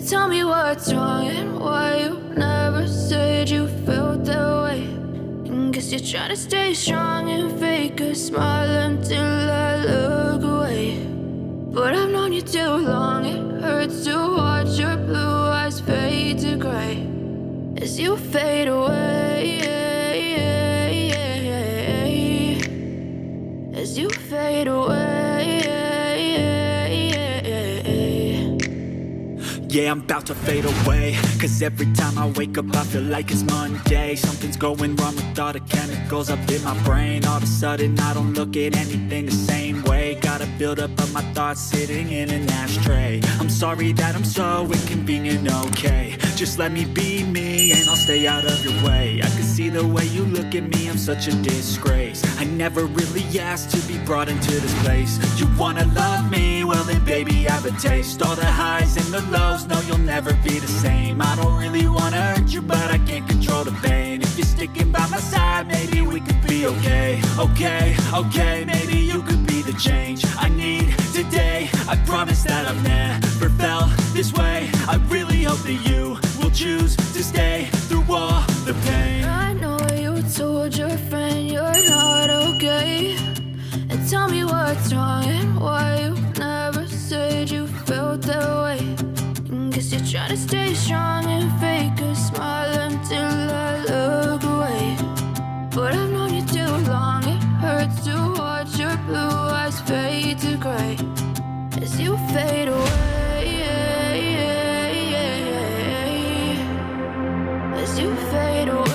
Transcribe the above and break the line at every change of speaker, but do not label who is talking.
Tell me what's wrong and why you never said you felt that way. And guess you're trying to stay strong and fake a smile until I look away. But I've known you too long, it hurts to watch your blue eyes fade to gray as you fade away. As you fade away.
Yeah, I'm about to fade away, cause every time I wake up I feel like it's Monday. Something's going wrong with all the chemicals up in my brain. All of a sudden I don't look at anything the same way. Got a buildup of my thoughts sitting in an ashtray. I'm sorry that I'm so inconvenient, okay. Just let me be me and I'll stay out of your way. I can see the way you look at me, I'm such a disgrace. I never really asked to be brought into this place. You wanna love me? Well then baby I have a taste. All the highs and the lows, no you'll never be the same. I don't really wanna hurt you but I can't control the pain. If you're sticking by my side maybe we could be okay. Okay, maybe you could be the change I need today. I promise that I've never felt this way. I really hope that you will choose to stay through all the pain.
I know you told your friend you're not okay. And tell me what's wrong and why you never said you felt that way. And guess you're trying to stay strong and fake a smile until I look away. But I've known you too long, it hurts to watch your blue eyes fade to gray as you fade away. As you fade away.